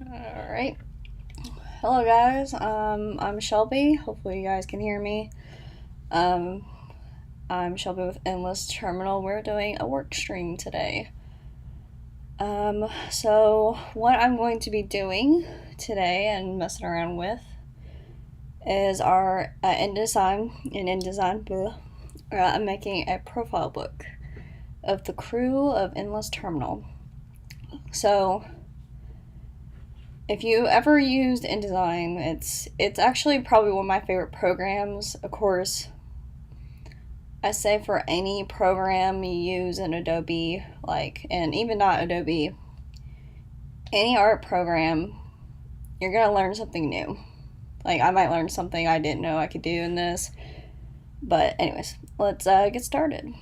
Alright. Hello guys, I'm Shelby. Hopefully you guys can hear me. Um, I'm Shelby with Endless Terminal. We're doing a work stream today. So what I'm going to be doing today and messing around with is our InDesign. I'm making a profile book of the crew of Endless Terminal. So if you ever used InDesign, it's actually probably one of my favorite programs. Of course, I say for any program you use in Adobe, and even not Adobe, any art program, you're gonna learn something new. Like, I might learn something I didn't know I could do in this. But anyways, let's get started.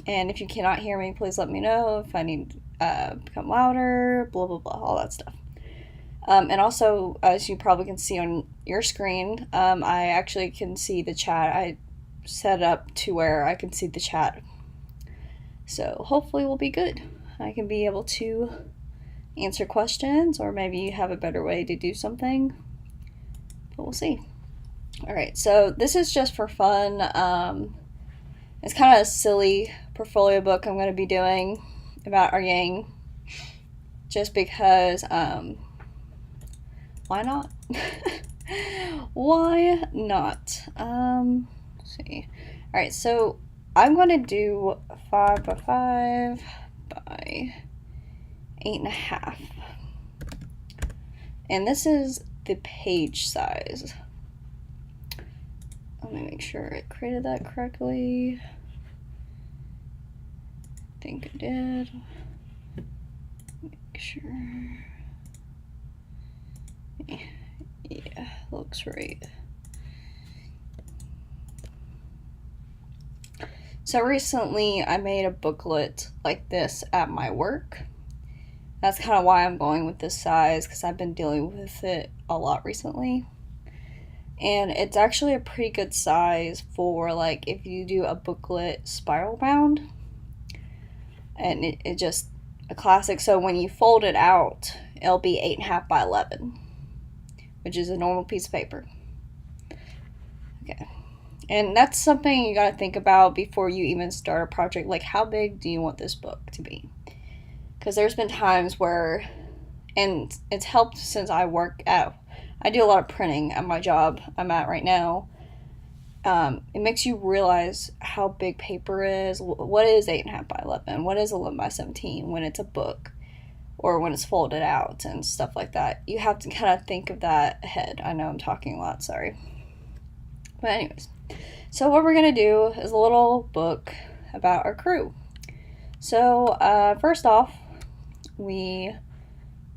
And if you cannot hear me, please let me know if I need to become louder, blah blah blah, all that stuff. And also, as you probably can see on your screen, I actually can see the chat. I set it up to where I can see the chat. So hopefully we'll be good. I can be able to answer questions, or maybe you have a better way to do something. But we'll see. Alright, so this is just for fun. It's kind of a silly portfolio book I'm going to be doing about our gang. Just because, why not? Why not? Let's see. Alright, so I'm going to do 5 by 5 by 8.5. And this is the page size. Let me make sure I created that correctly. I think I did. Make sure. Yeah, looks right. So recently I made a booklet like this at my work. That's kind of why I'm going with this size, because I've been dealing with it a lot recently. And it's actually a pretty good size for, like, if you do a booklet spiral bound. And it just a classic. So when you fold it out, it'll be 8.5 by 11, which is a normal piece of paper. Okay. And that's something you gotta think about before you even start a project. Like, how big do you want this book to be? Because there's been times where, and it's helped since I do a lot of printing at my job I'm at right now. It makes you realize how big paper is. What is 8.5 by 11? What is 11 by 17 when it's a book, or when it's folded out and stuff like that? You have to kind of think of that ahead. I know I'm talking a lot, sorry. But anyways, so what we're going to do is a little book about our crew. So first off, we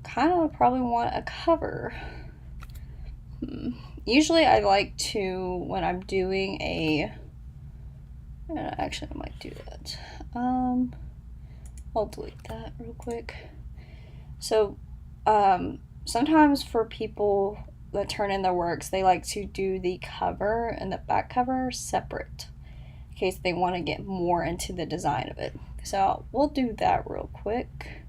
kind of probably want a cover. Usually I like to, when I'm doing actually I might do that. I'll delete that real quick. So sometimes for people that turn in their works, they like to do the cover and the back cover separate, in case they want to get more into the design of it. So we'll do that real quick.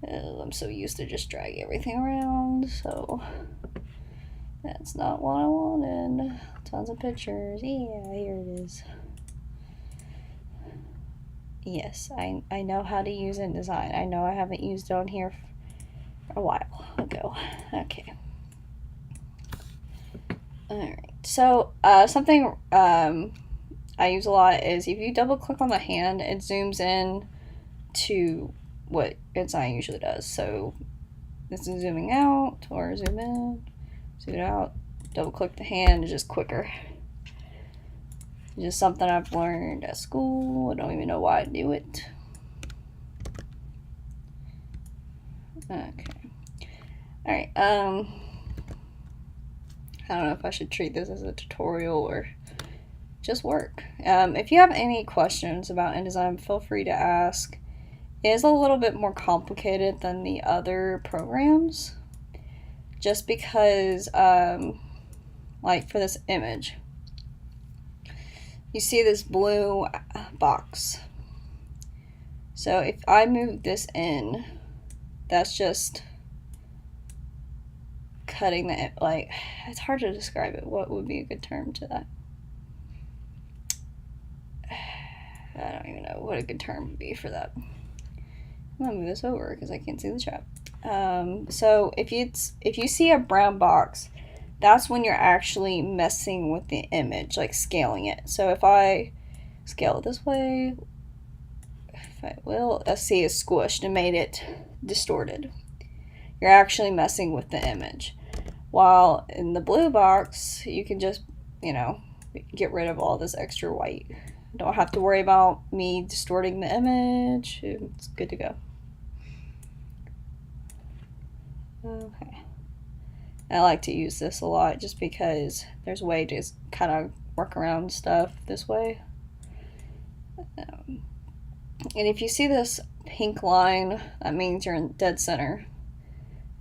I'm so used to just dragging everything around, so that's not what I wanted. Tons of pictures. Yeah, here it is. Yes, I know how to use InDesign. I know I haven't used it on here for a while ago. Okay. Alright, so something I use a lot is if you double click on the hand, it zooms in to what InDesign usually does. So this is zooming out, or zoom in, zoom it out, double click the hand, is just quicker. Just something I've learned at school. I don't even know why I do it. Okay. Alright, I don't know if I should treat this as a tutorial or just work. If you have any questions about InDesign, feel free to ask. It is a little bit more complicated than the other programs, just because, like for this image, you see this blue box. So if I move this in, that's just cutting the, like, it's hard to describe it. What would be a good term to that? I don't even know what a good term would be for that. I'm gonna move this over because I can't see the chat. So if you see a brown box, that's when you're actually messing with the image, like scaling it. So if I scale it this way, if I will, let's see, it's squished and made it distorted. You're actually messing with the image. While in the blue box, you can just, you know, get rid of all this extra white. Don't have to worry about me distorting the image. It's good to go. Okay. I like to use this a lot just because there's a way to kind of work around stuff this way. And if you see this pink line, that means you're in dead center.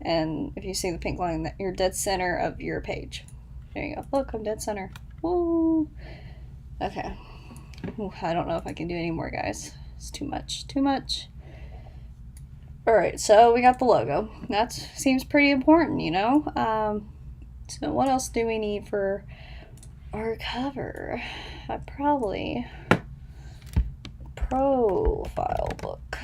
And if you see the pink line, you're dead center of your page. There you go. Look, I'm dead center. Woo! Okay. Ooh, I don't know if I can do any more, guys. It's too much. Too much. Alright, so we got the logo. That seems pretty important, you know? So what else do we need for our cover? Probably profile book.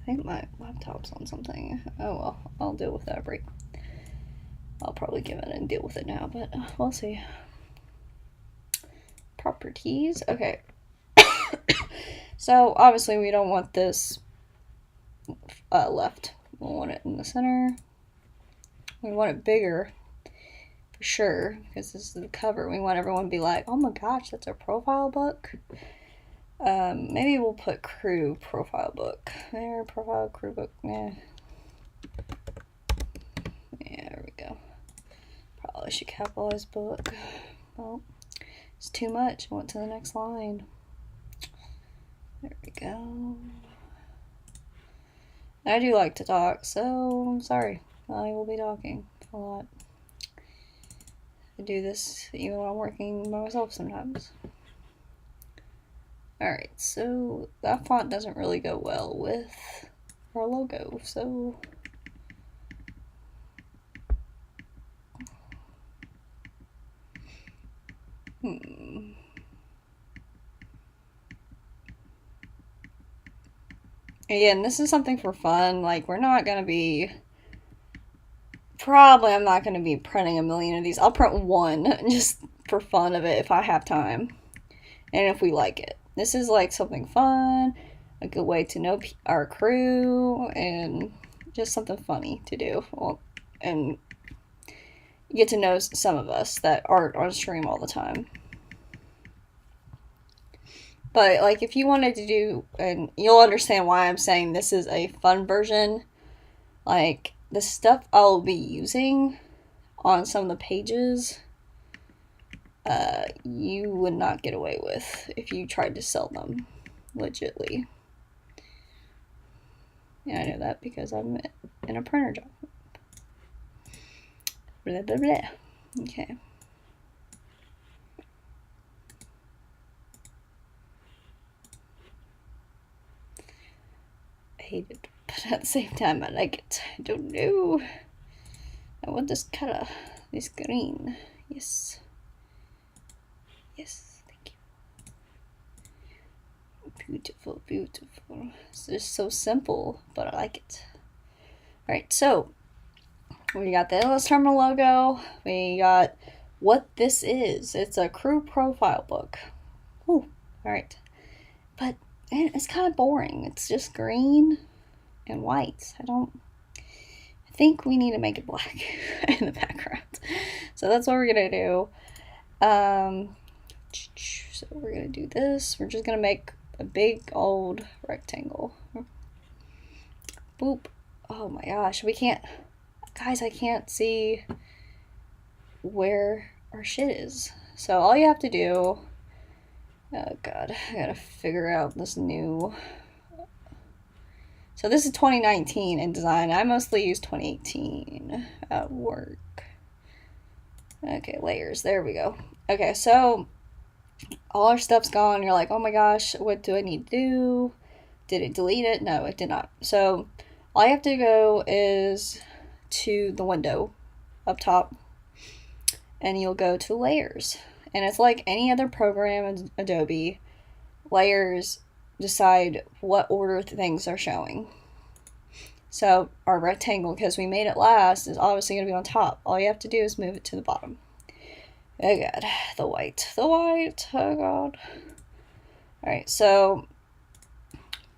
I think my laptop's on something. Oh well, I'll deal with that break. I'll probably give it and deal with it now, but we'll see. Properties. Okay. So obviously we don't want this left. We want it in the center. We want it bigger for sure because this is the cover. We want everyone to be like, oh my gosh, that's a profile book. Maybe we'll put crew profile book. There, profile crew book. Yeah. Yeah, there we go. Probably should capitalize book. Well, it's too much. I went to the next line. There we go. I do like to talk, so I'm sorry. I will be talking a lot. I do this even when I'm working by myself sometimes. Alright, so that font doesn't really go well with our logo, so Again, this is something for fun. Like, we're not gonna be, probably I'm not gonna be printing a million of these. I'll print one just for fun of it if I have time and if we like it. This is like something fun, a good way to know our crew, and just something funny to do. Well, and get to know some of us that aren't on stream all the time. But, like, if you wanted to do, and you'll understand why I'm saying this is a fun version, like, the stuff I'll be using on some of the pages, you would not get away with if you tried to sell them legitly. Yeah, I know that because I'm in a printer job. Blah, blah, blah. Okay. I hate it, but at the same time I like it. I don't know. I want this color, this green. Yes. Yes, thank you. Beautiful, beautiful. It's just so simple, but I like it. Alright, so we got the Endless Terminal logo. We got what this is. It's a crew profile book. Ooh, alright. But it's kind of boring. It's just green and white. I think we need to make it black in the background. So that's what we're gonna do. So we're gonna do this. We're just gonna make a big old rectangle. Boop. Oh my gosh, we can't, guys, I can't see where our shit is. So all you have to do, oh god, I gotta figure out this new, so this is 2019 InDesign. I mostly use 2018 at work. Okay, layers, there we go. Okay, so all our stuff's gone. You're like, oh my gosh, what do I need to do? Did it delete it? No, it did not. So all you have to go is to the window up top, and you'll go to layers. And it's like any other program in Adobe. Layers decide what order things are showing. So our rectangle, because we made it last, is obviously going to be on top. All you have to do is move it to the bottom. Oh god, the white, oh god. Alright, so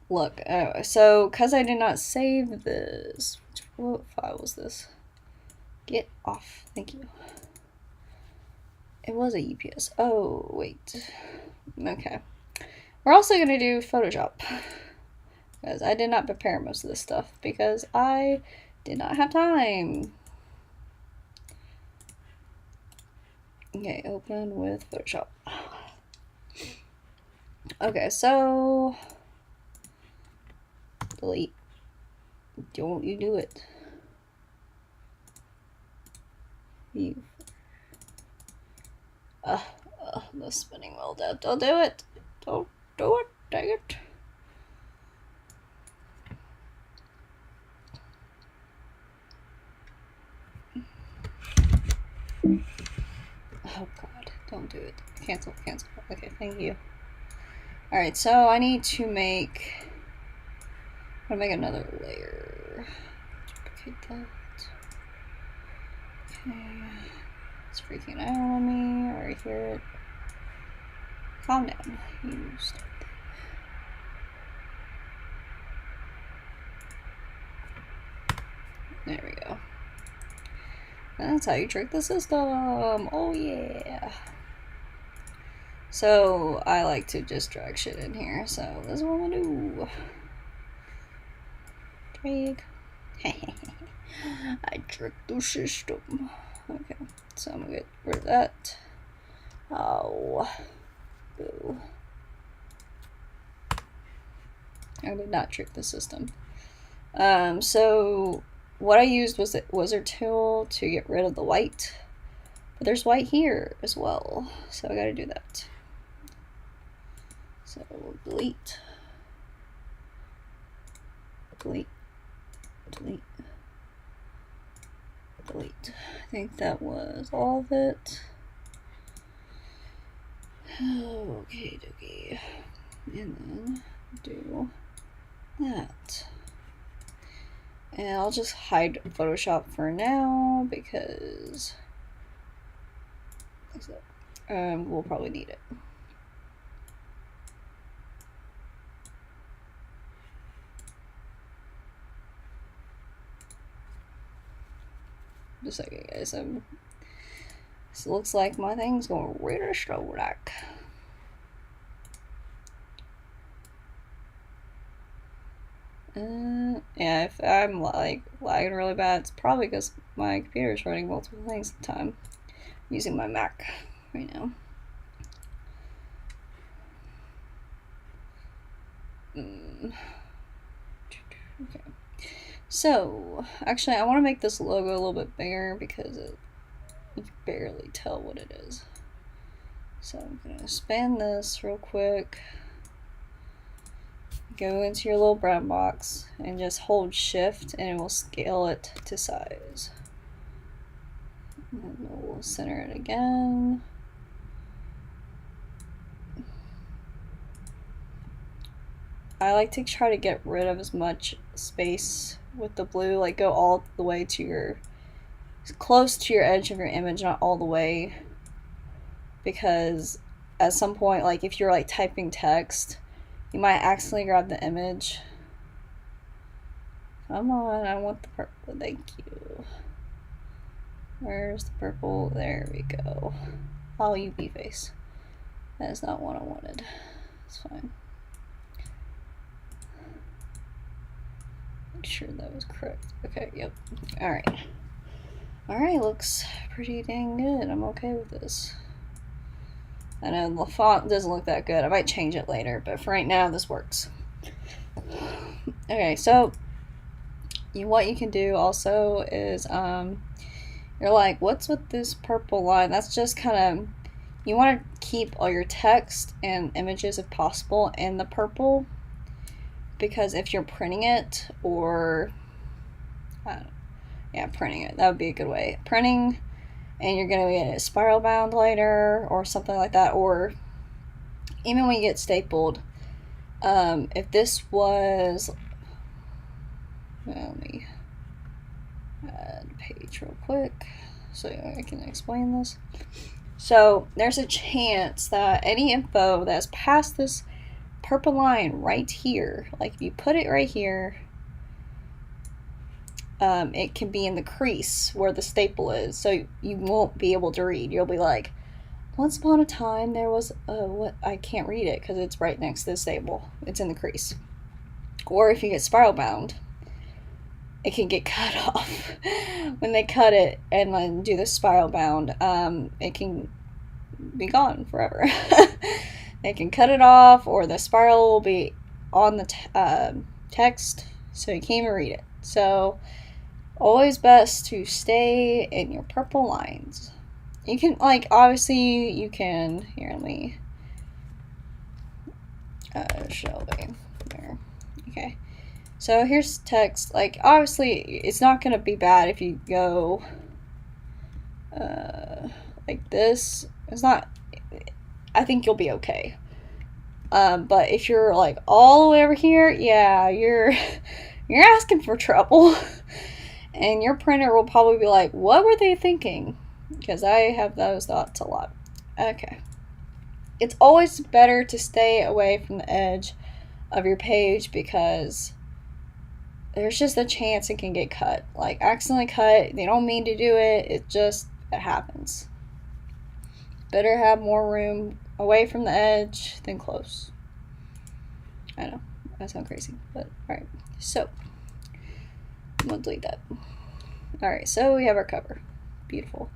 look, so because I did not save this, what file was this? Get off, thank you. It was a UPS. Oh, wait. Okay. We're also going to do Photoshop. Because I did not prepare most of this stuff because I did not have time. Okay, open with Photoshop. Okay, so delete. Don't you do it. You. The spinning wheel dead. Don't do it. Don't do it. Dang it. Oh god, don't do it. Cancel, cancel. Okay, thank you. Alright, so I need to make... I'm gonna make another layer. Duplicate that. Okay. It's freaking out on me. I already hear it. Calm down. You start there. There we go. That's how you trick the system. Oh yeah. So I like to just drag shit in here. So this is what I'm gonna do. Drag. I tricked the system. Okay, so I'm gonna get rid of that. Oh, boo. I did not trick the system. So what I used was the wizard tool to get rid of the white, but there's white here as well, so I gotta do that. So we'll delete, delete, delete, delete. I think that was all of it. Okay, dokie. And then do that. And I'll just hide Photoshop for now because we'll probably need it. Just a second, guys. This looks like my thing's going really slow like. Yeah, if I'm like lagging really bad, it's probably because my computer is running multiple things at the time. I'm using my Mac right now. Okay. So, actually, I want to make this logo a little bit bigger because you can barely tell what it is. So I'm going to expand this real quick. Go into your little brown box and just hold shift and it will scale it to size. And then we'll center it again. I like to try to get rid of as much space with the blue, like go all the way to your, close to your edge of your image, not all the way, because at some point, like if you're like typing text, you might accidentally grab the image. Come on, I want the purple, thank you. Where's the purple? There we go. Oh, UV face. That is not what I wanted. It's fine. Make sure that was correct. Okay, yep. Alright. Alright, looks pretty dang good. I'm okay with this. I know the font doesn't look that good. I might change it later, but for right now, this works. Okay, so what you can do also is, you're like, what's with this purple line? That's just kind of, you want to keep all your text and images, if possible, in the purple, because if you're printing it or Yeah, printing it. That would be a good way. Printing, and you're going to get it spiral bound later or something like that, or even when you get stapled. If this was, let me add page real quick so I can explain this. So there's a chance that any info that's past this purple line right here, like if you put it right here, it can be in the crease where the staple is, so you won't be able to read. You'll be like, once upon a time there was what, I can't read it because it's right next to the staple. It's in the crease. Or if you get spiral bound, it can get cut off. When they cut it and then do the spiral bound, it can be gone forever. They can cut it off, or the spiral will be on the text, so you can't even read it. So always best to stay in your purple lines. You can, like, obviously you can, here, let me Shelbie there. Okay, so here's text. Like, obviously it's not gonna be bad if you go like this. It's not, I think you'll be okay. But if you're like all the way over here, yeah, you're asking for trouble. And your printer will probably be like, what were they thinking? Because I have those thoughts a lot. Okay. It's always better to stay away from the edge of your page because there's just a chance it can get cut. Like, accidentally cut. They don't mean to do it. It happens. Better have more room away from the edge than close. I know, that sounds crazy, but alright. So, we'll delete that. Alright, so we have our cover. Beautiful.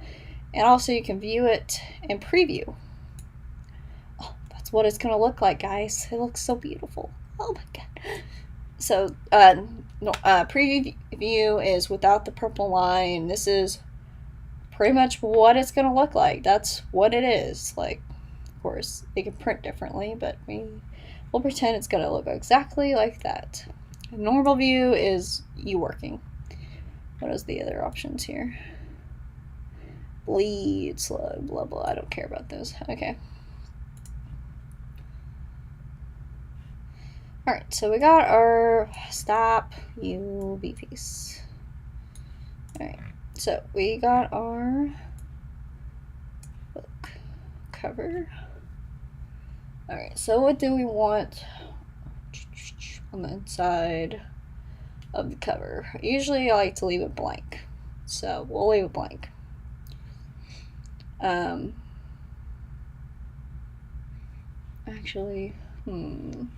And also you can view it and preview. Oh, that's what it's going to look like, guys. It looks so beautiful. Oh my god. So, preview view is without the purple line. This is pretty much what it's going to look like. That's what it is. Like, of course, it can print differently, but we'll pretend it's going to look exactly like that. A normal view is you working. What is the other options here? Bleed, slug, blah, blah. I don't care about those. Okay. Alright, so we got our stop UV piece. Alright, so we got our book cover. Alright, so what do we want on the inside of the cover? Usually I like to leave it blank, so we'll leave it blank. Actually, I'm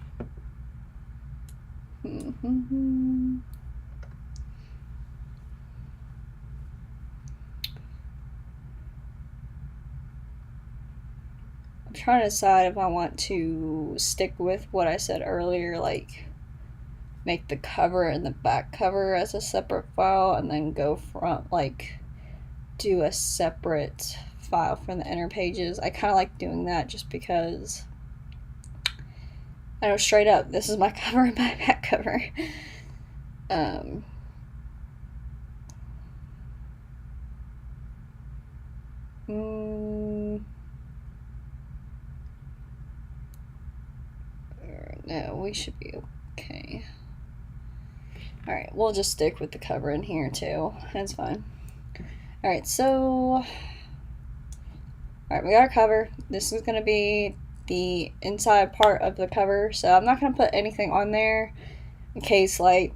trying to decide if I want to stick with what I said earlier, like make the cover and the back cover as a separate file, and then go from, like, do a separate file from the inner pages. I kind of like doing that just because I know straight up this is my cover and my back cover. No, we should be okay. Alright, we'll just stick with the cover in here too. That's fine. Alright, so alright, we got our cover. This is gonna be the inside part of the cover, so I'm not gonna put anything on there in case, like,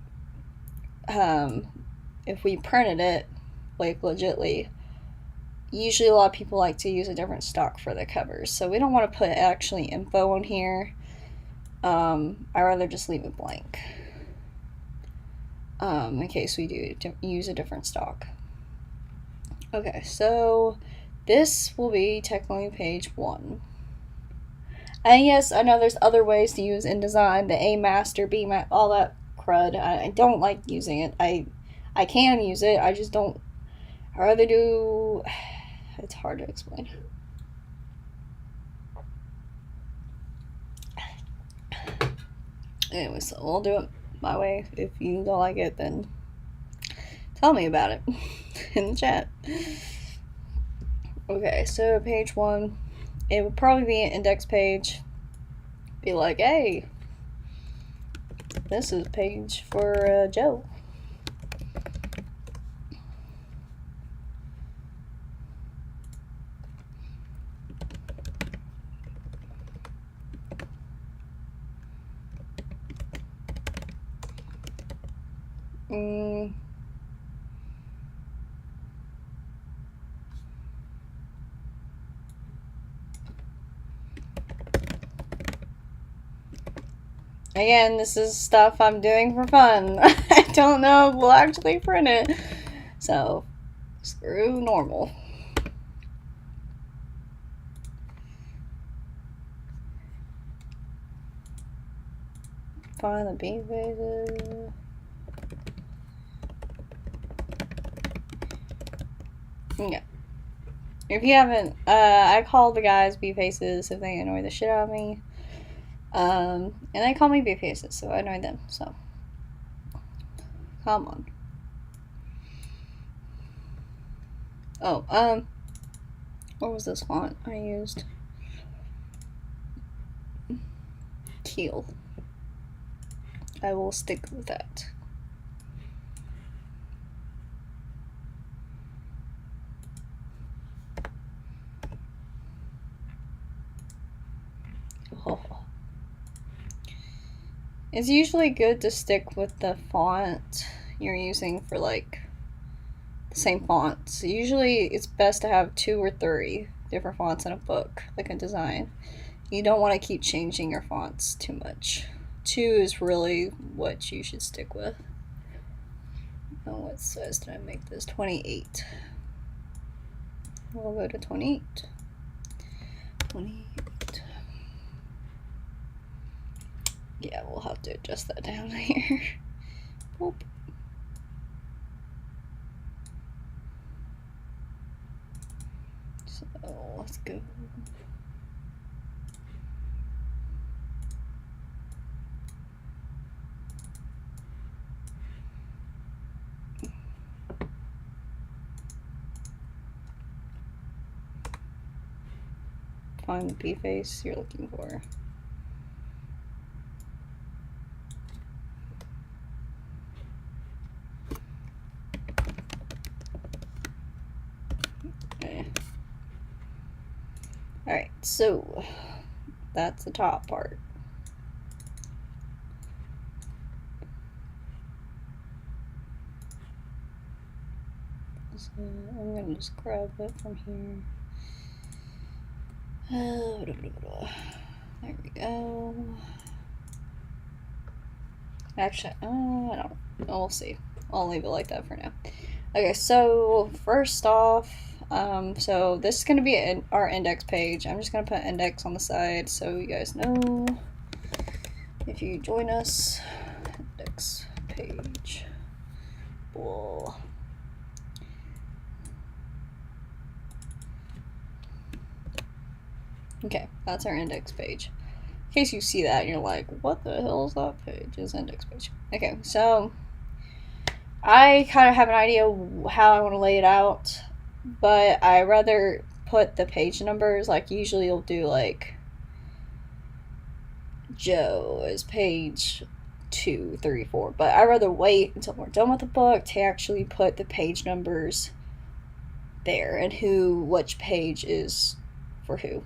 if we printed it, like, legitly, usually a lot of people like to use a different stock for the covers, so we don't want to put actually info on here. I'd rather just leave it blank, in case we do use a different stock. Okay, so this will be technically page 1. And yes, I know there's other ways to use InDesign, the A master, B master, all that crud. I don't like using it. I can use it, I just don't. I'd rather do. It's hard to explain. Anyway, so we'll do it my way. If you don't like it, then tell me about it in the chat. Okay, so page 1, it would probably be an index page. Be like, hey, this is a page for Joe. Again, this is stuff I'm doing for fun. I don't know if we'll actually print it. So, screw normal. Find the B phases. Yeah. If you haven't, I call the guys B faces if they annoy the shit out of me. And they call me B faces, so I annoy them. So, come on. Oh, what was this font I used? Teal. I will stick with that. Oh. It's usually good to stick with the font you're using for like the same fonts. Usually it's best to have 2 or 3 different fonts in a book, like a design. You don't want to keep changing your fonts too much. 2 is really what you should stick with. Oh, what size did I make this? 28. We'll go to 28. 28. Yeah, we'll have to adjust that down here. Boop. So let's go. Find the B face you're looking for. Okay. Alright, so that's the top part. So I'm gonna just grab it from here. There we go. Actually, I don't know. We'll see. I'll leave it like that for now. Okay, so first off, so this is going to be our index page. I'm just going to put index on the side so you guys know if you join us. Index page. Whoa. Okay, that's our index page. In case you see that and you're like, what the hell is that page? It's index page. Okay, so I kind of have an idea how I want to lay it out, but I rather put the page numbers, like usually you'll do like Joe is page 2, 3, 4, but I'd rather wait until we're done with the book to actually put the page numbers there and which page is for who.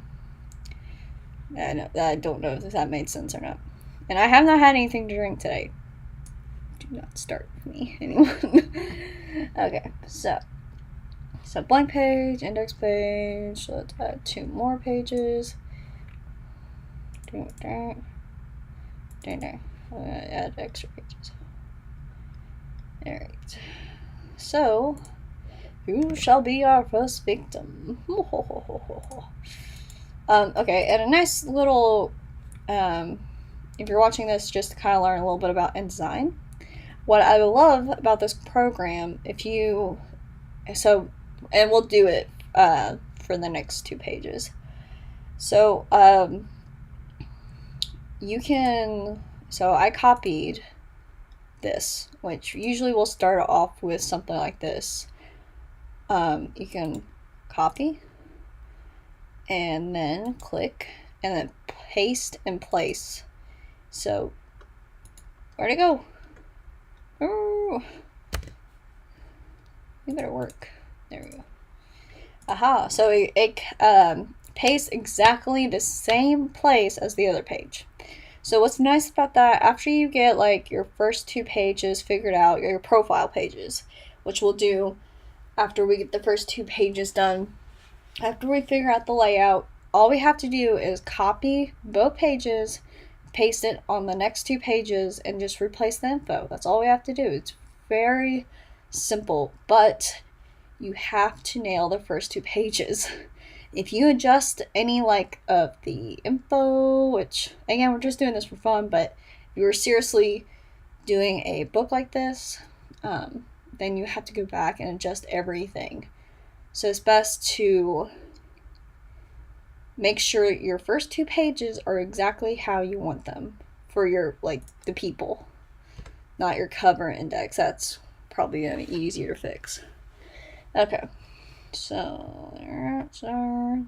I don't know if that made sense or not. And I have not had anything to drink today. Do not start with me, anyone. Okay, so blank page, index page. Let's add 2 more pages. Add extra pages. Alright. So, who shall be our first victim? Okay, and a nice little, if you're watching this just to kind of learn a little bit about InDesign, what I love about this program, and we'll do it for the next 2 pages. So, I copied this, which usually we'll start off with something like this. You can copy and then click and then paste and place. So where'd it go? Oh, you better work. There we go. Aha, so it pastes exactly the same place as the other page. So what's nice about that, after you get like your first 2 pages figured out, your profile pages, which we'll do after we get the first 2 pages done, after we figure out the layout, all we have to do is copy both pages, paste it on the next 2 pages, and just replace the info. That's all we have to do. It's very simple, but you have to nail the first 2 pages. If you adjust any like of the info, which again we're just doing this for fun, but if you were seriously doing a book like this, then you have to go back and adjust everything. So it's best to make sure your first 2 pages are exactly how you want them for your, like, the people, not your cover index. That's probably gonna be easier to fix. Okay, so that's our...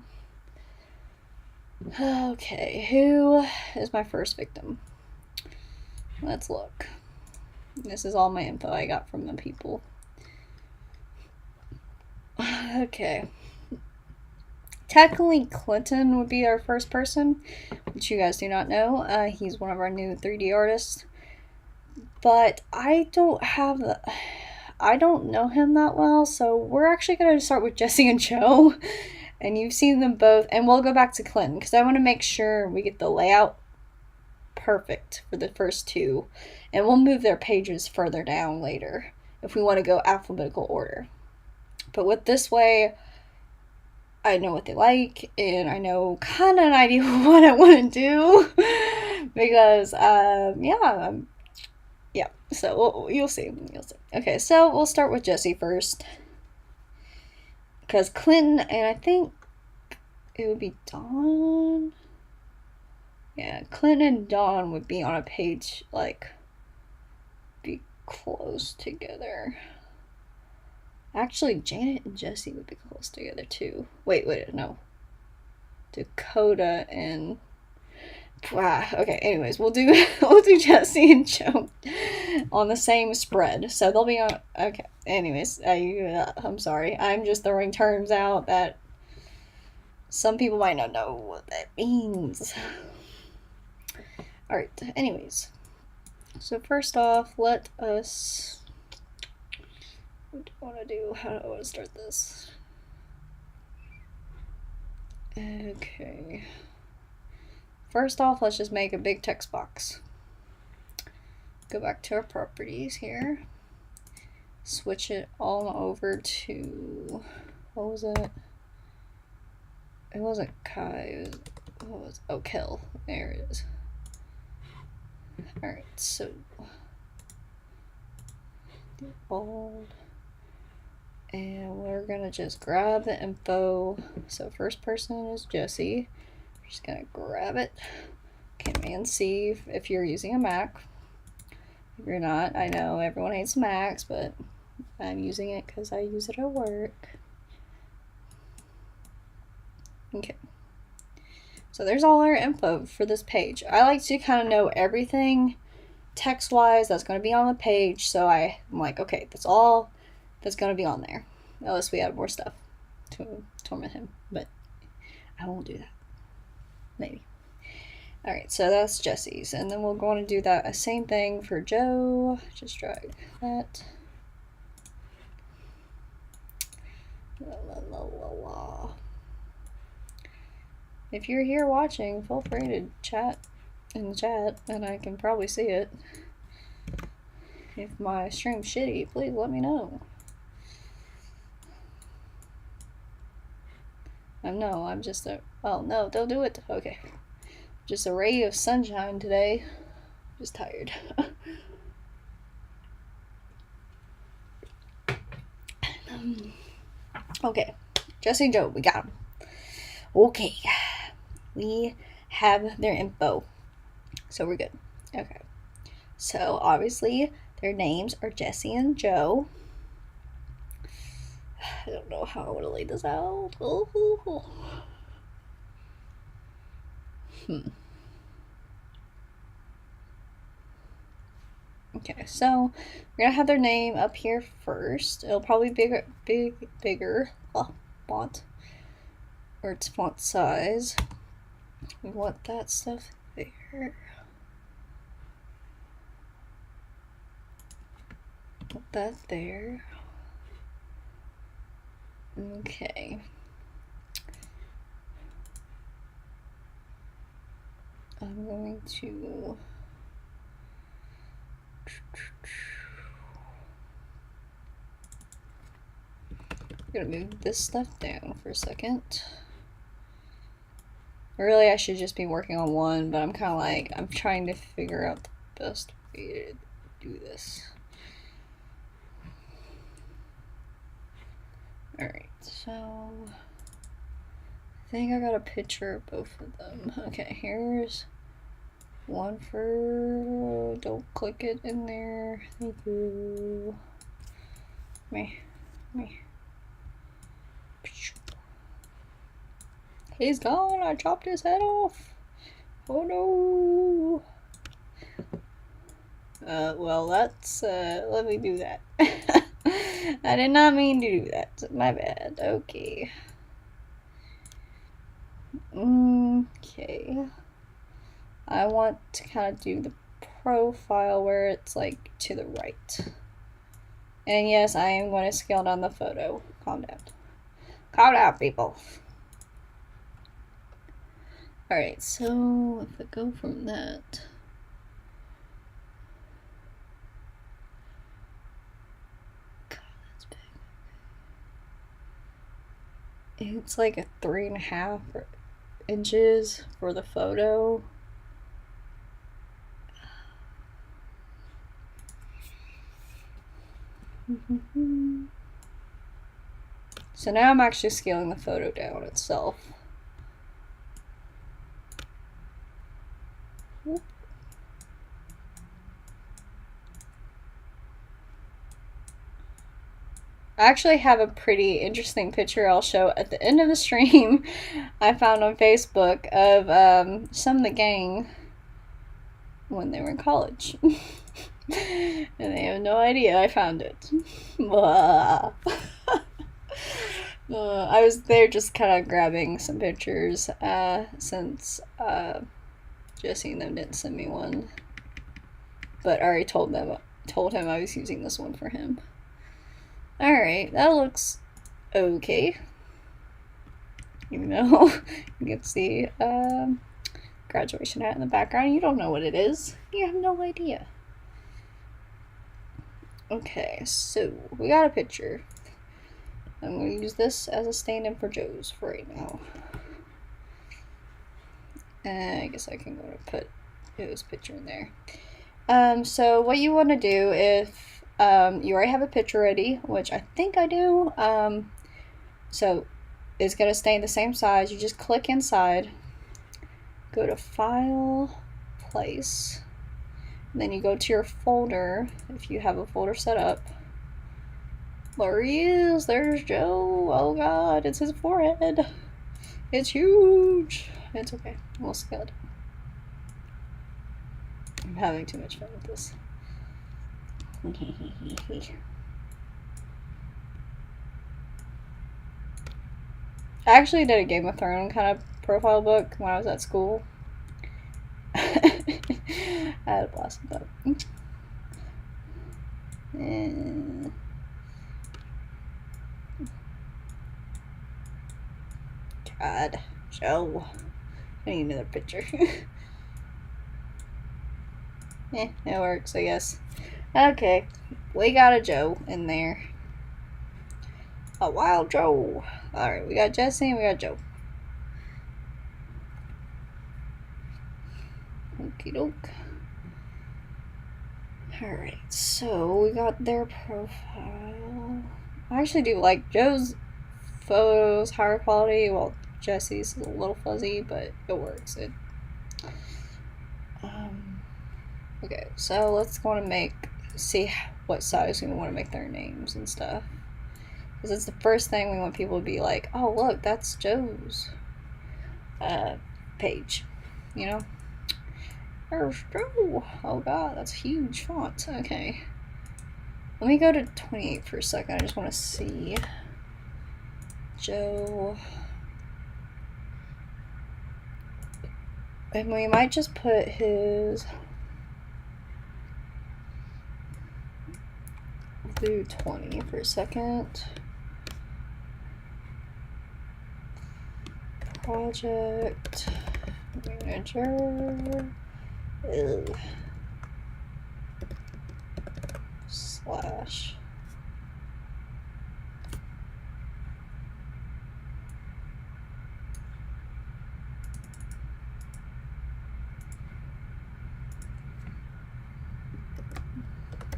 Okay, who is my first victim? Let's look. This is all my info I got from the people. Okay. Technically, Clinton would be our first person, which you guys do not know. He's one of our new 3D artists. But I don't know him that well, so we're actually going to start with Jesse and Joe. And you've seen them both, and we'll go back to Clinton, because I want to make sure we get the layout perfect for the first 2. And we'll move their pages further down later, if we want to go alphabetical order. But with this way, I know what they like, and I know kind of an idea of what I want to do, because, yeah, so you'll see. Okay, so we'll start with Jesse first, because Clinton, and I think it would be Dawn, yeah, Clinton and Dawn would be on a page, like, be close together. Actually, Janet and Jesse would be close together too. Wait, no. Dakota and... Okay, anyways, we'll do Jesse and Joe on the same spread. So they'll be on... Okay, anyways, I'm sorry. I'm just throwing terms out that some people might not know what that means. Alright, anyways. So first off, let us... What do I want to do? How do I want to start this? Okay. First off, let's just make a big text box. Go back to our properties here. Switch it all over to... What was it? It wasn't Kai. What was it? Oh, Kill. There it is. Alright, so... Bold. And we're gonna just grab the info. So first person is Jesse. We're just gonna grab it. Command C if you're using a Mac. If you're not, I know everyone hates Macs, but I'm using it because I use it at work. Okay. So there's all our info for this page. I like to kind of know everything text-wise that's going to be on the page, so I'm like, okay, that's all that's going to be on there, unless we have more stuff to torment him, but I won't do that. Maybe. Alright, so that's Jesse's, and then we're going to do that same thing for Joe. Just drag that. If you're here watching, feel free to chat in the chat, and I can probably see it. If my stream's shitty, please let me know. No, I'm just a... Oh, no, don't do it. Okay. Just a ray of sunshine today. Just tired. Okay. Jesse and Joe, we got them. Okay. We have their info. So we're good. Okay. So, obviously, Their names are Jesse and Joe. I don't know how I want to lay this out. Okay, so we're gonna have their name up here first. It'll probably be bigger font, or its font size. We want that stuff there. Put that there. Okay. I'm going to gonna move this stuff down for a second. Really, I should just be working on one, but I'm kind of like, I'm trying to figure out the best way to do this. Alright, so I think I got a picture of both of them. Okay, here's one for, don't click it in there. Thank you. Me. He's gone. I chopped his head off. Oh no. Well, let's, let me do that. I did not mean to do that. My bad. Okay. Okay. I want to kind of do the profile where it's like to the right. And yes, I am going to scale down the photo. Calm down. Calm down, people. Alright, so if I go from that. God, that's big. It's like a 3.5 inches for the photo. So now I'm actually scaling the photo down itself. I actually have a pretty interesting picture I'll show at the end of the stream I found on Facebook of some of the gang when they were in college. And they have no idea I found it. I was there just kind of grabbing some pictures since Jesse and them didn't send me one. But I already told him I was using this one for him. Alright, that looks okay. Even though you can see graduation hat in the background. You don't know what it is. You have no idea. Okay, so we got a picture. I'm going to use this as a stand-in for Joe's for right now. I guess I can go and put Joe's picture in there. So what you want to do if you already have a picture ready, which I think I do, so it's going to stay the same size. You just click inside, go to File, Place, and then you go to your folder, if you have a folder set up. There he is, there's Joe. Oh god, it's his forehead. It's huge. It's okay, we'll scale it. I'm having too much fun with this. I actually did a Game of Thrones kind of profile book when I was at school. I had a blast with that. God, Joe. I need another picture. It works, I guess. Okay, we got a Joe in there. A wild Joe. Alright, we got Jesse and we got Joe. Okie doke. Alright, so we got their profile. I actually do like Joe's photos higher quality, while Jesse's is a little fuzzy, but it works. Okay, so let's go and make see what size we want to make their names and stuff. Because it's the first thing we want people to be like, oh, look, that's Joe's page, you know? There's Joe. Oh, God, that's huge font. Okay. Let me go to 28 for a second. I just want to see. Joe. And we might just put his do 20 for a second. Project manager. Ugh. Slash.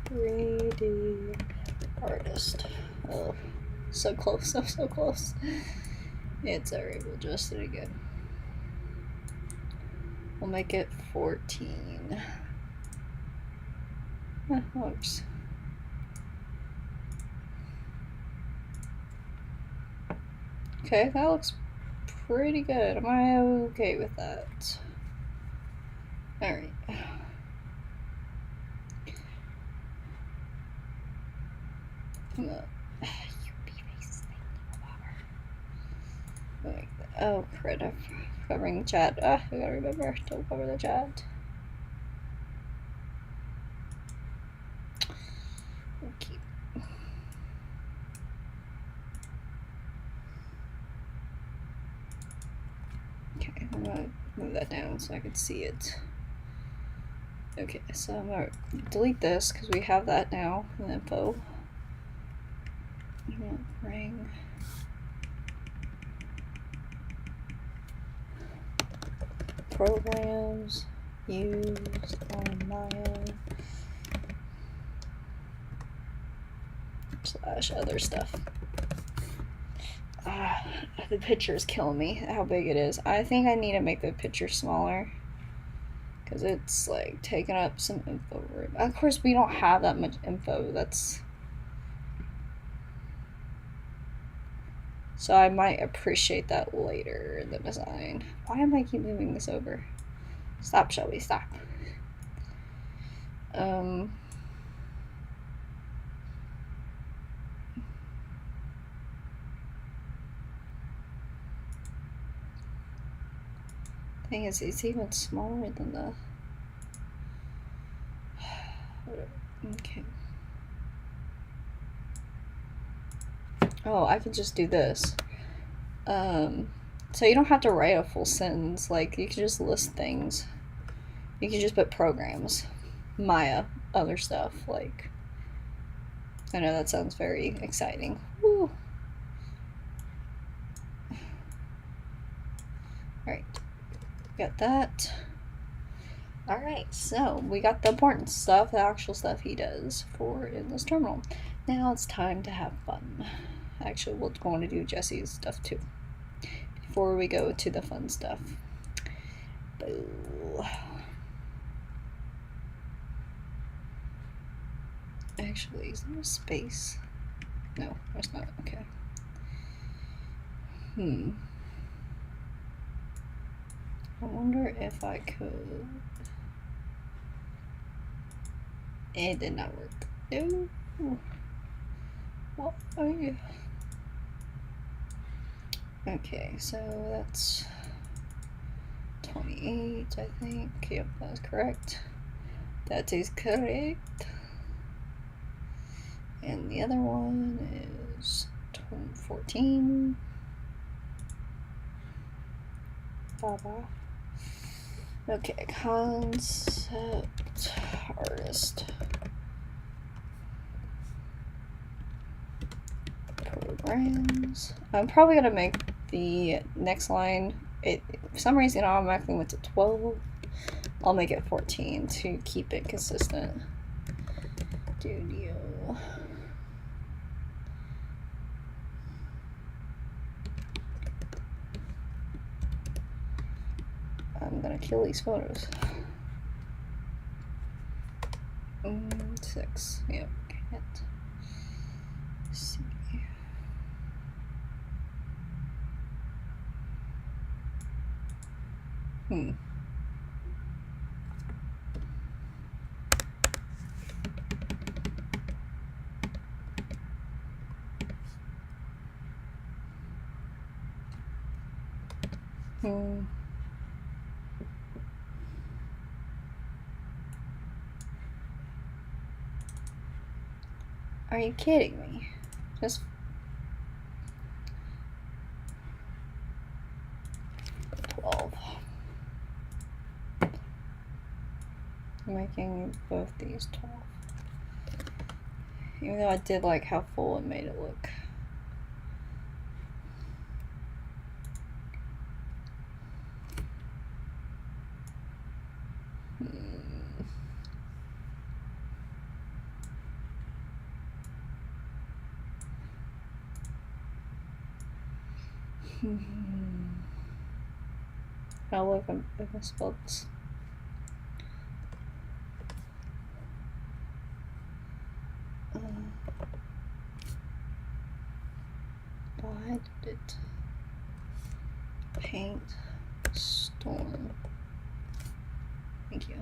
Greedy artist. Oh, so close, so close. It's alright, we'll adjust it again. We'll make it 14. That works. Okay, that looks pretty good. Am I okay with that? Alright. Oh, crud, I'm covering the chat. I gotta remember, don't cover the chat. Okay. Okay, I'm gonna move that down so I can see it. Okay, so I'm gonna delete this because we have that now, the info. Bring programs used on Maya / other stuff. The picture is killing me, how big it is. I think I need to make the picture smaller because it's like taking up some info room. Of course, we don't have that much info. So I might appreciate that later in the design. Why am I keep moving this over? Stop, Shelby, stop. Thing is, it's even smaller than the. Okay. Oh, I can just do this. So you don't have to write a full sentence. Like, you can just list things. You can just put programs, Maya, other stuff. Like, I know that sounds very exciting. Woo. Alright, got that. Alright, so we got the important stuff, the actual stuff he does for in this terminal. Now it's time to have fun. Actually, we're going to do Jesse's stuff too before we go to the fun stuff. Boo. Actually, is there a space? No, there's not. Okay. I wonder if I could. It did not work. No. What are you? Okay, so that's 28, I think. Yep, that's correct. That is correct. And the other one is 14. Baba. Okay, concept artist. Programs. I'm probably gonna make the next line, for some reason it automatically went to 12. I'll make it 14 to keep it consistent. Studio. I'm gonna kill these photos. 6. X. Yep, can't see. Hmm. Hmm. Are you kidding me? Just 12. I'm making both these 12. Even though I did like how full it made it look. Oh look, I misspelled this. Why did it paint storm? Thank you.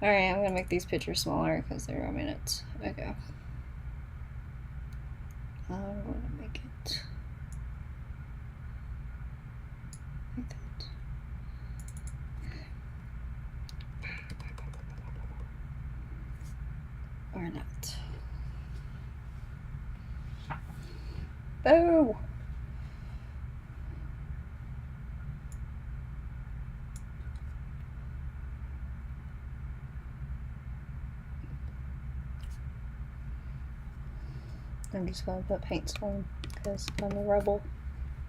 Alright, I'm gonna make these pictures smaller because they're a minute. Okay. I'm gonna make it like that. Or not. Boo! I'm just gonna put paint storm because I'm a rebel.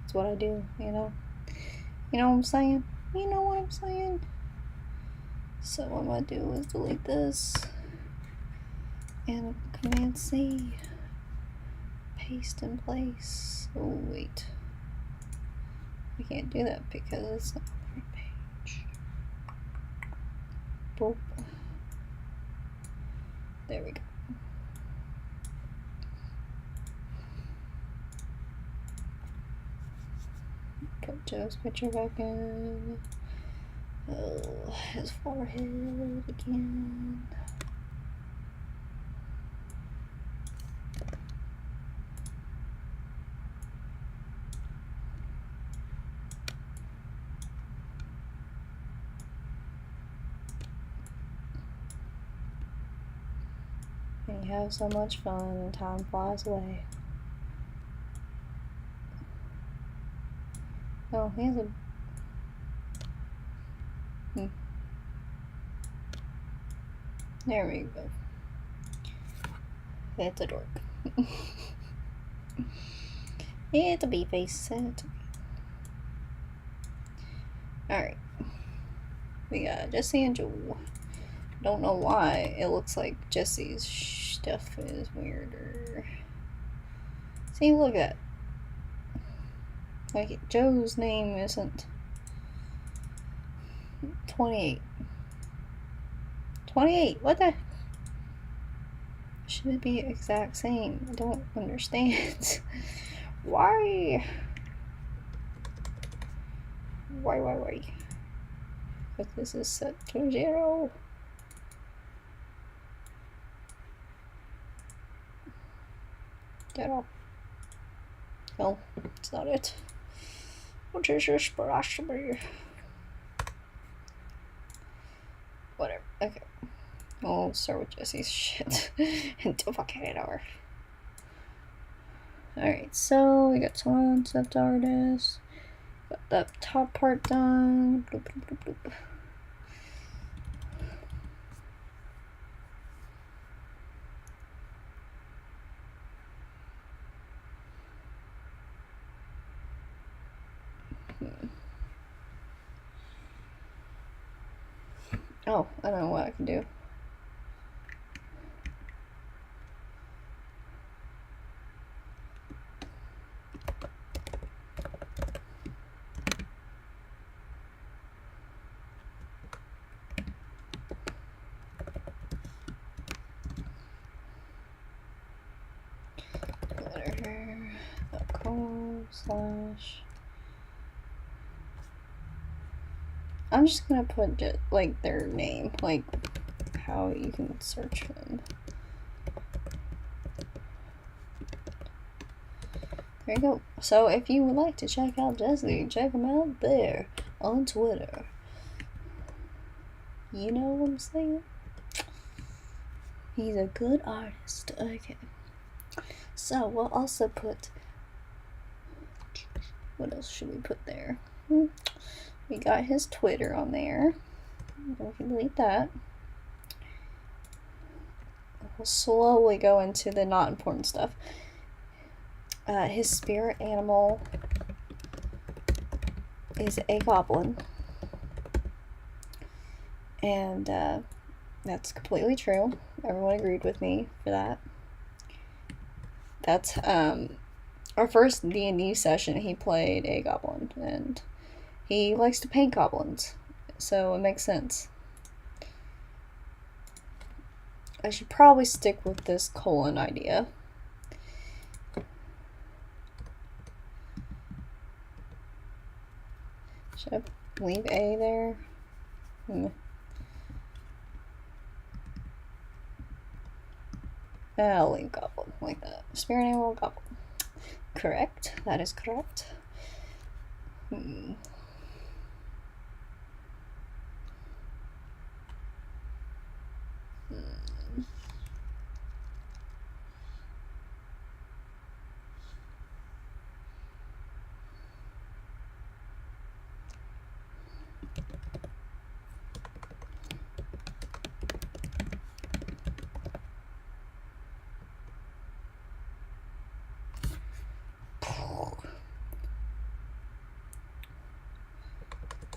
It's what I do, you know? You know what I'm saying? You know what I'm saying? So what I'm gonna do is delete this and Command C, paste in place. Oh wait, I can't do that because it's not the right page. Boop. There we go. Put Joe's picture back in. Oh, his forehead again. And you have so much fun and time flies away. Oh, he has a... There we go. It's a dork. It's a bee face. Alright. We got Jesse and Joe. Don't know why it looks like Jesse's stuff is weirder. See, look at that. Like, Joe's name isn't 28. 28, what the? Should be exact same. I don't understand. Why? Why? But this is set to 0. Zero. No, it's not it. What is this supposed to be? Whatever. Okay. I'll start with Jesse's shit until fucking it over. Alright, so we got concept artist. Got that top part done. Bloop, bloop, bloop, bloop. Oh, I don't know what I can do. slash. I'm just gonna put like their name, like how you can search them. There you go. So if you would like to check out Jesse, check him out there on Twitter. You know what I'm saying? He's a good artist. Okay. So we'll also put, what else should we put there? We got his Twitter on there. We can delete that. We'll slowly go into the not important stuff. His spirit animal is a goblin. And that's completely true. Everyone agreed with me for that. That's our first D&D session. He played a goblin, and he likes to paint goblins, so it makes sense. I should probably stick with this colon idea. Should I leave A there? I'll leave goblin like that. Spirit animal goblin. Correct. That is correct.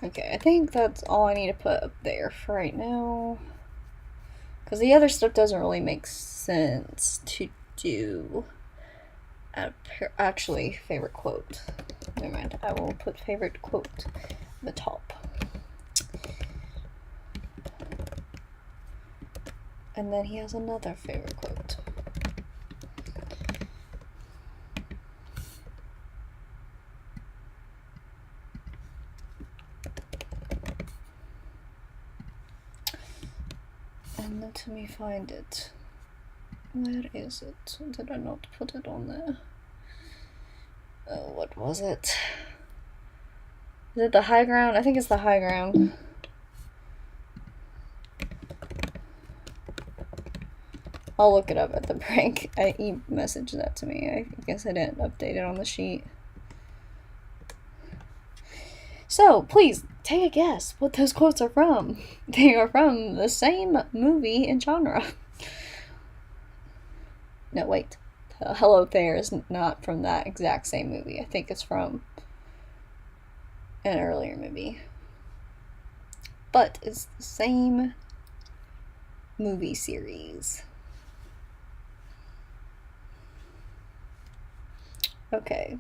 Okay, I think that's all I need to put up there for right now. Because the other stuff doesn't really make sense to do. Actually, favorite quote. Never mind, I will put favorite quote at the top. And then he has another favorite quote. And let me find it. Where is it? Did I not put it on there? Oh, what was it? Is it the high ground? I think it's the high ground. I'll look it up at the break. He messaged that to me. I guess I didn't update it on the sheet. So, please, take a guess what those quotes are from. They are from the same movie and genre. No, wait. Hello There is not from that exact same movie. I think it's from an earlier movie. But it's the same movie series. Okay.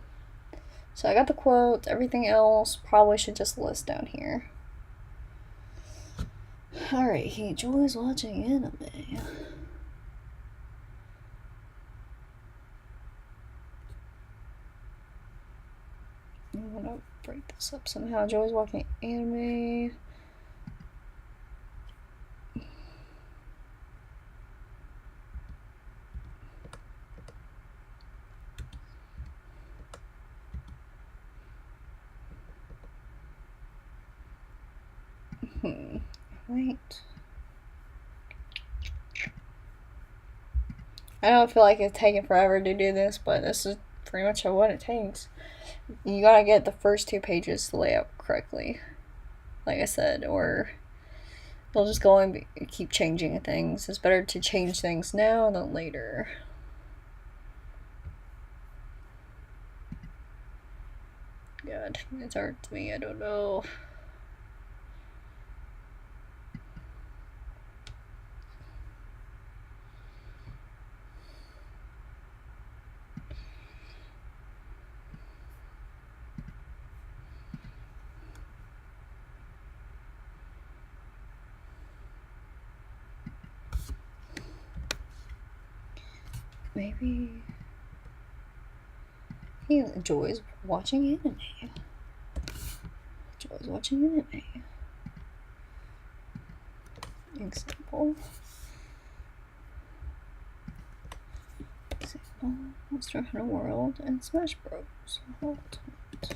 So I got the quotes. Everything else probably should just list down here. Alright, he enjoys watching anime. I'm gonna break this up somehow. Joey's watching anime. Right. I don't feel like it's taking forever to do this, but this is pretty much what it takes. You gotta get the first 2 pages to lay out correctly, like I said, or they'll just go and keep changing things. It's better to change things now than later. God, it's hard to me, I don't know. Maybe He enjoys watching anime. Enjoys watching anime. Example. Monster Hunter World and Smash Bros. Ultimate.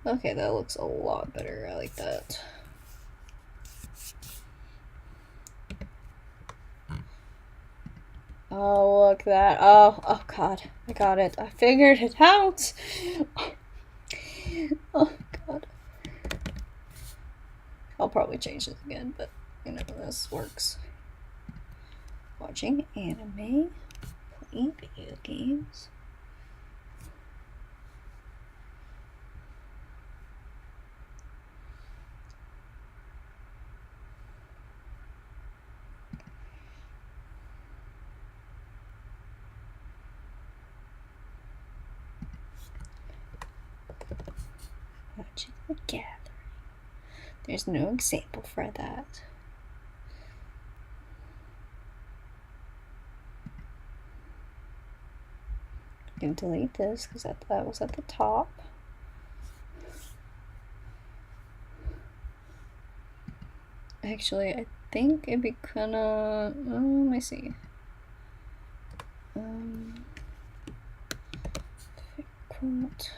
Okay, that looks a lot better. I like that. Oh, look that. Oh god. I got it. I figured it out. Oh god. I'll probably change this again, but you know, this works. Watching anime, playing video games. Watching the Gathering. There's no example for that. I can delete this because that was at the top. Actually, I think it'd be kinda. Let me see. Quote.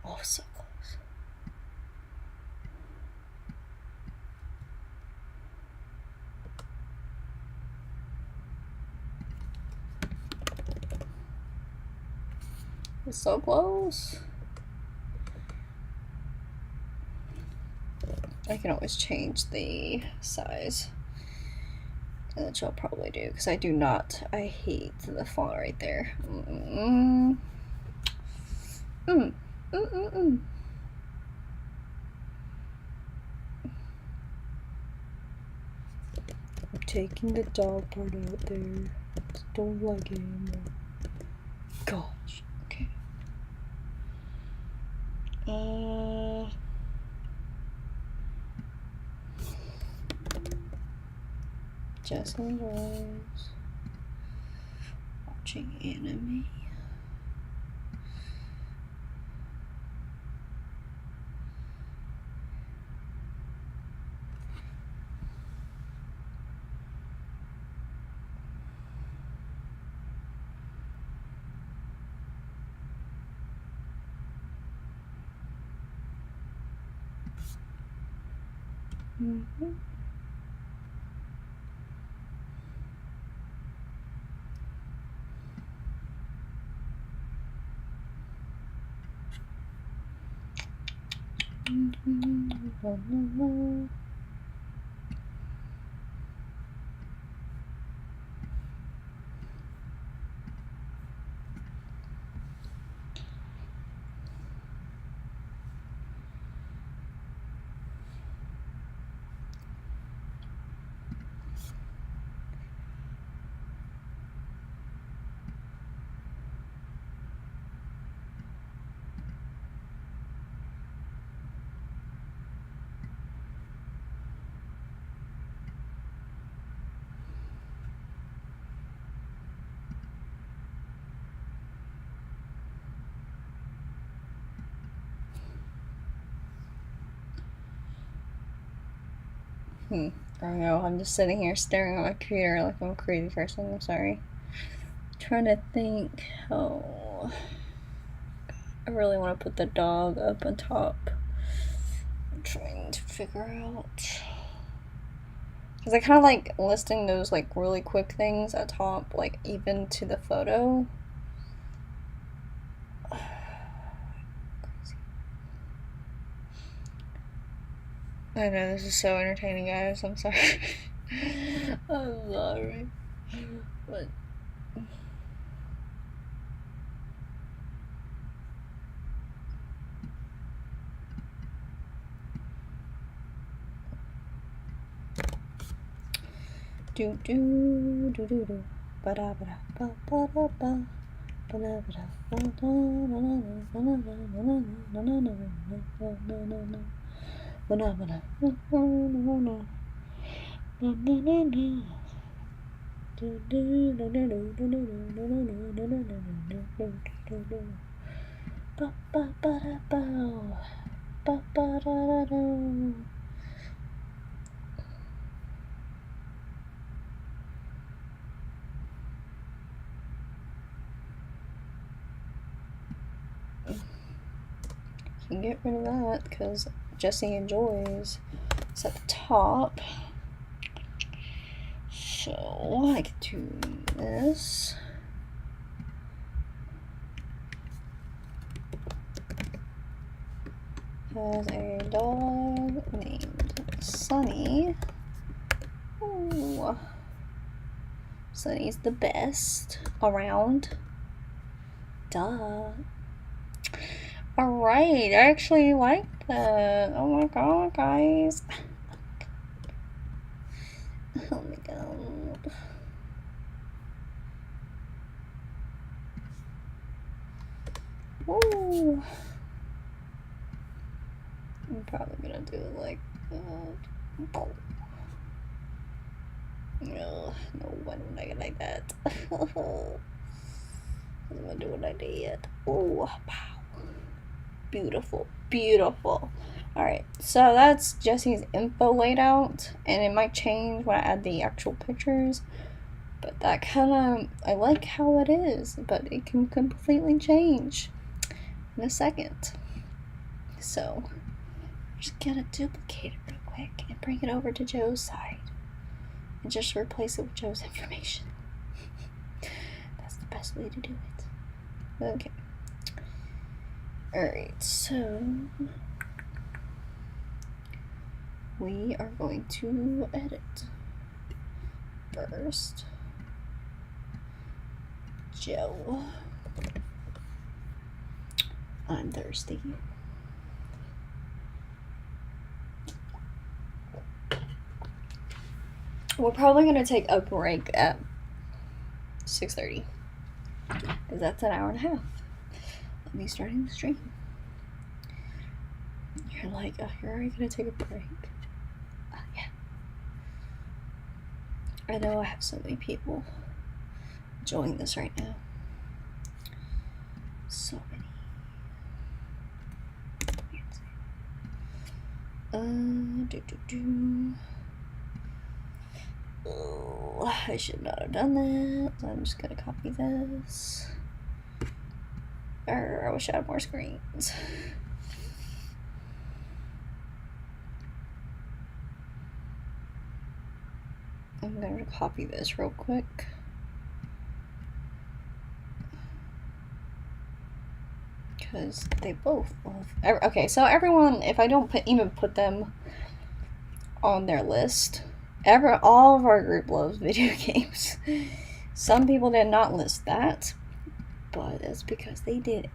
Oh, so close. It's so close. I can always change the size. Which I'll probably do, because I do not. I hate the font right there. I'm taking the dog part out there. Just don't like it anymore. Gosh. Okay. Just enjoys watching anime. I don't know, I'm just sitting here staring at my computer like I'm a crazy person. I'm sorry. Trying to think. Oh, I really want to put the dog up on top. I'm trying to figure out, because I kind of like listing those like really quick things at top, like even to the photo. I know this is so entertaining, guys. I'm sorry. I'm sorry. But do do do do do ba da ba da ba ba da ba Can get rid of that because Jesse enjoys. It's at the top. So I can do this. Has a dog named Sunny. Ooh. Sunny's the best around. Duh. Alright, I actually like that. Oh my god, guys. Oh my god. Ooh. I'm probably gonna do it like that. No, I don't like it like that. I'm gonna do what I did. Oh, wow. Beautiful, beautiful. Alright, so that's Jesse's info laid out, and it might change when I add the actual pictures, but that kind of, I like how it is, but it can completely change in a second. So, I'm just gonna duplicate it real quick and bring it over to Joe's side, and just replace it with Joe's information. That's the best way to do it. Okay. Alright, so we are going to edit. First, Joe. I'm thirsty. We're probably going to take a break at 6:30 because that's an hour and a half of me starting the stream. You're like, oh, you're already going to take a break. Yeah. I know I have so many people enjoying this right now. So many. Oh, I should not have done that. So I'm just gonna copy this. I wish I had more screens. I'm gonna copy this real quick. Because they both love. Okay, so everyone, if I don't even put them on their list, all of our group loves video games. Some people did not list that, but it's because they didn't.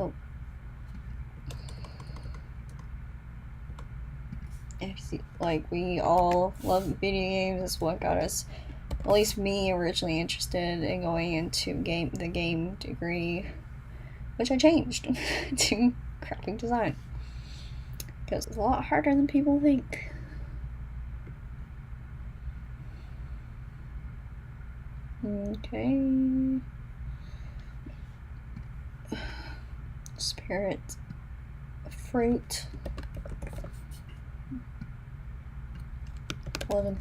Oh. Like, we all love video games. That's what got us, at least me, originally interested in going into the game degree, which I changed to graphic design. Because it's a lot harder than people think. Okay. Spirit. Fruit. 11.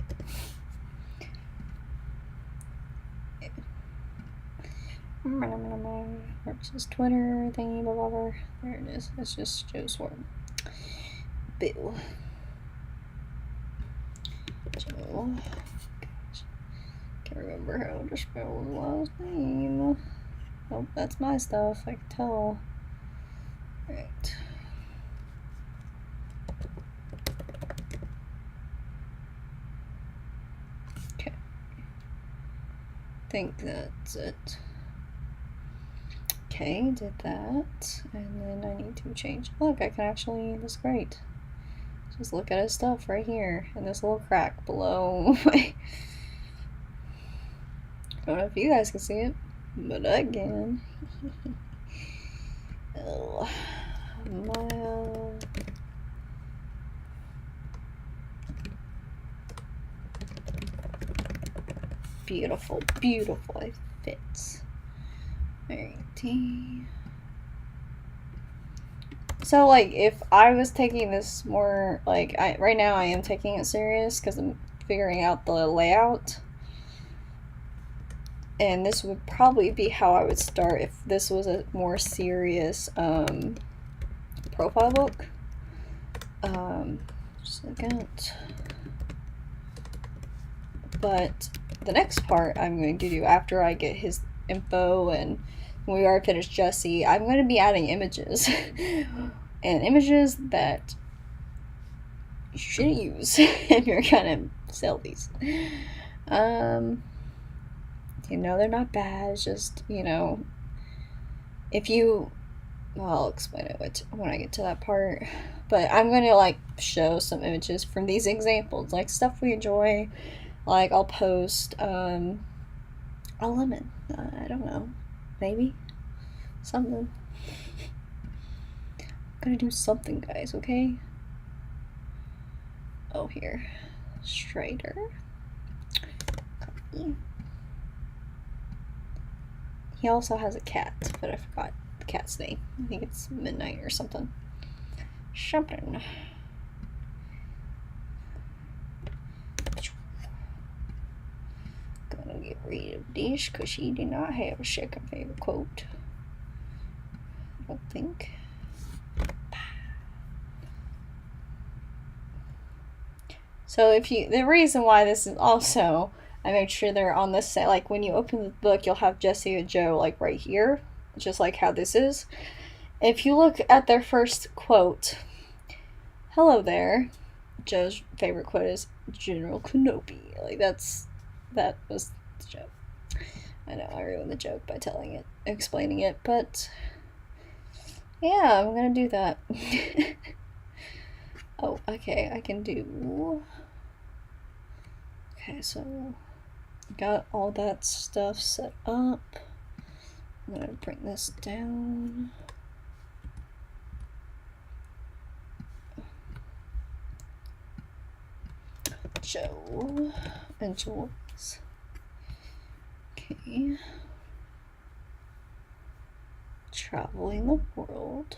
Versus Twitter thingy, blah, blah, blah. There it is. It's just Joe's word. Boo. Joe. Can't remember how to spell his last name. Oh, that's my stuff. I can tell. Right. Okay. I think that's it. Okay, did that. And then I need to change. Look, I can actually, that's great. Just look at his stuff right here. And this little crack below my... I don't know if you guys can see it. But again, oh, my, beautiful, beautiful. It fits. Alrighty. So, like, if I was taking this more, like, right now I am taking it serious because I'm figuring out the layout. And this would probably be how I would start if this was a more serious profile book. Second. But the next part I'm going to do after I get his info and when we already finished Jesse, I'm going to be adding images. And images that you shouldn't use if you're going to sell these. You know, they're not bad. It's just, you know, if you, well, I'll explain it when I get to that part. But I'm going to, like, show some images from these examples, like stuff we enjoy. Like, I'll post a lemon. I don't know. Maybe. Something. I'm gonna do something, guys, okay? Oh, here. Strider. Copy. He also has a cat, but I forgot the cat's name. I think it's Midnight or something. Something. Gonna get rid of this because she did not have a second favorite quote. I don't think. So if you, the reason why this is also, I made sure they're on this side. Like when you open the book, you'll have Jesse and Joe like right here, just like how this is. If you look at their first quote, hello there. Joe's favorite quote is General Kenobi. Like that was the joke. I know I ruined the joke by explaining it, but yeah, I'm gonna do that. Oh, okay, I can do. Okay, so got all that stuff set up. I'm gonna bring this down. Joe enjoys. Okay. Traveling the world.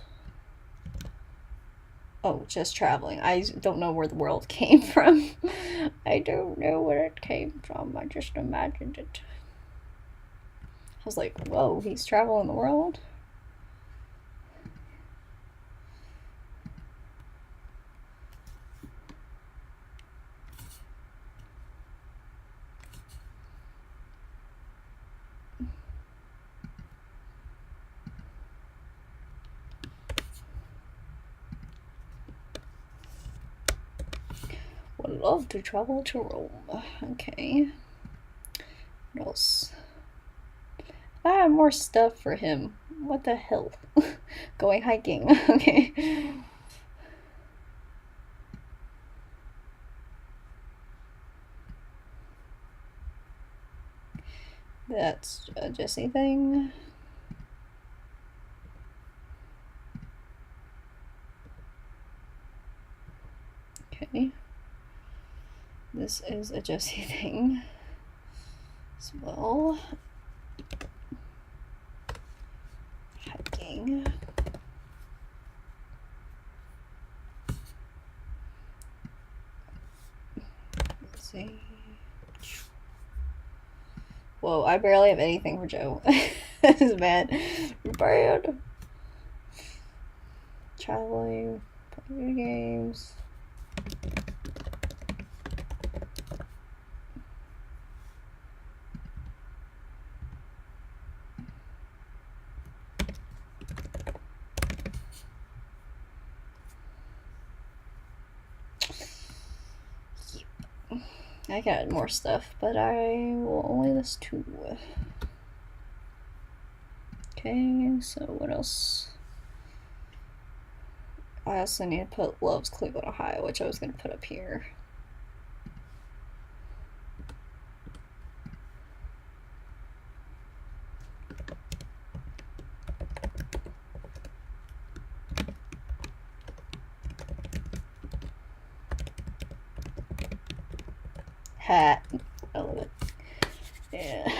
Oh, just traveling. I don't know where the world came from. I don't know where it came from. I just imagined it. I was like, whoa, he's traveling the world? Would love to travel to Rome. Okay. What else? I have more stuff for him. What the hell? Going hiking. Okay. That's a Jesse thing. Okay. This is a Jesse thing as well. Hiking. Let's see. Whoa, I barely have anything for Joe. This is bad. Bad. Traveling, playing games. I can add more stuff, but I will only list 2. Okay, so what else? I also need to put Loves Cleveland, Ohio, which I was going to put up here. Hat. I love it. Yeah.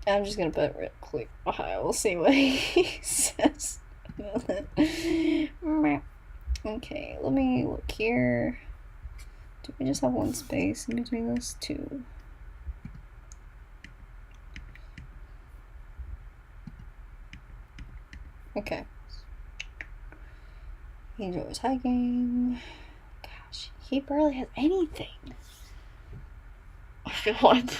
I'm just gonna put real quick Ohio. We'll see what he says about it. Okay, let me look here. Do we just have one space in between those two? Okay. He enjoys hiking. Gosh, he barely has anything. I feel like.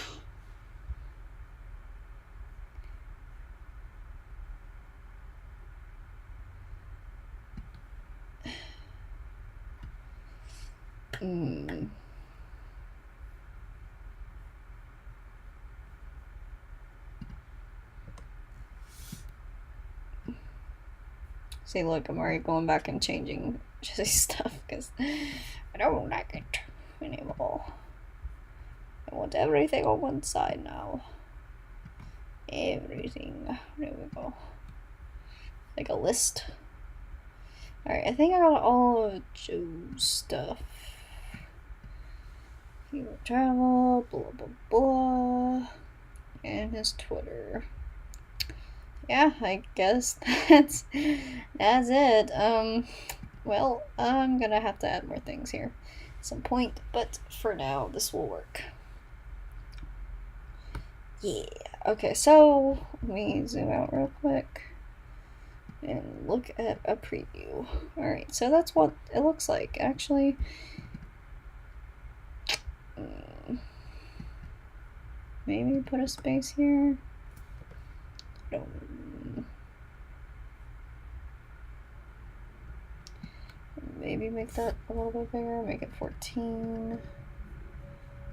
See, look, I'm already going back and changing Jesse's stuff because I don't like it anymore. I want everything on one side now. Everything. There we go. Like a list. Alright, I think I got all of Joe's stuff. He will travel, blah blah blah. And his Twitter. Yeah, I guess that's it. Well, I'm gonna have to add more things here at some point, but for now, this will work. Yeah. Okay, so let me zoom out real quick and look at a preview. Alright, so that's what it looks like. Actually, maybe put a space here. No. Maybe make that a little bit bigger. Make it 14.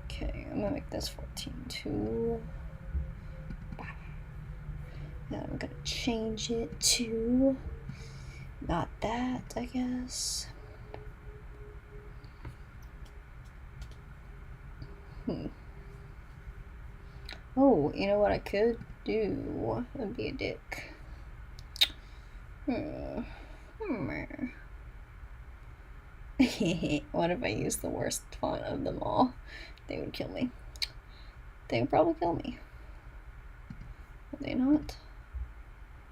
Okay, I'm gonna make this 14 too. Now I'm gonna change it to not that, I guess. Oh, you know what I could do? I'd be a dick. What if I use the worst font of them all? They would kill me. They would probably kill me. Would they not?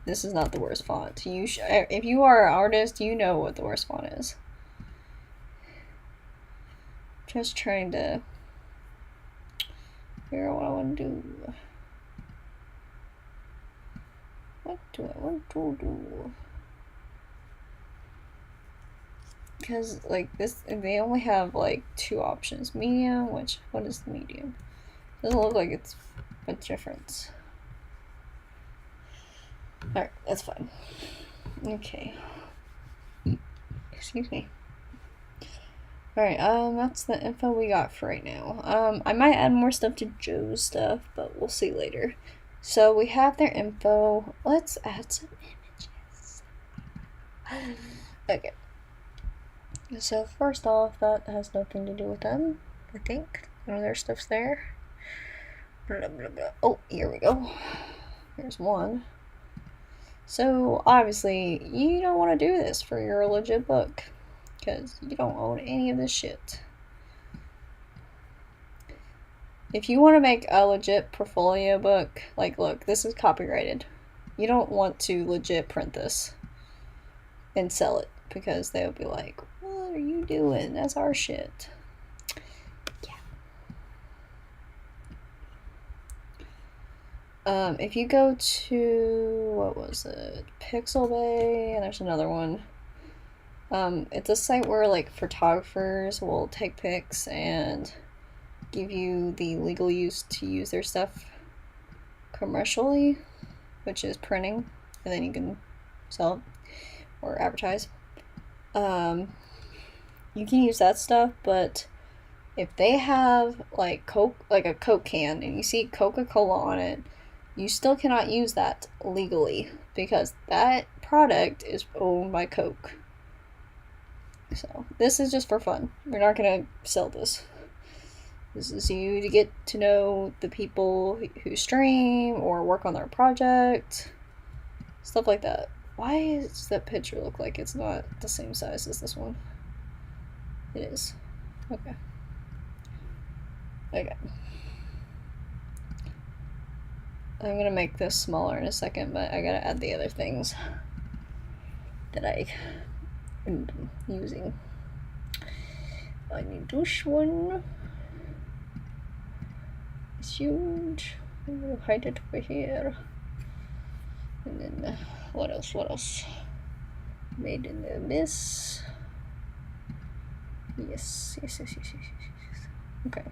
This is not the worst font. If you are an artist, you know what the worst font is. Just trying to figure out what I want to do. What do I want to do? Because, like, this, they only have, like, 2 options. Medium, what is the medium? Doesn't look like it's much difference. Alright, that's fine. Okay. Excuse me. Alright, that's the info we got for right now. I might add more stuff to Joe's stuff, but we'll see later. So we have their info. Let's add some images. Okay. So first off, that has nothing to do with them, I think. None of their stuff's there. Blah, blah, blah. Oh, here we go. Here's one. So obviously, you don't want to do this for your legit book, because you don't own any of this shit. If you want to make a legit portfolio book, like, look, this is copyrighted. You don't want to legit print this and sell it, because they would be like, what are you doing? That's our shit. Yeah. If you go to, what was it? Pixabay, and there's another one. It's a site where, like, photographers will take pics and give you the legal use to use their stuff commercially, which is printing, and then you can sell it or advertise. You can use that stuff, but if they have like Coke, like a Coke can, and you see Coca-Cola on it, you still cannot use that legally because that product is owned by Coke. So this is just for fun. We're not gonna sell this. This is you to get to know the people who stream or work on their project, stuff like that. Why does that picture look like it's not the same size as this one? It is. Okay. Okay. I'm gonna make this smaller in a second, but I gotta add the other things that I am using. I need this one. It's huge. I'm gonna hide it over here. And then, what else? What else? Made in the abyss. Yes. Okay.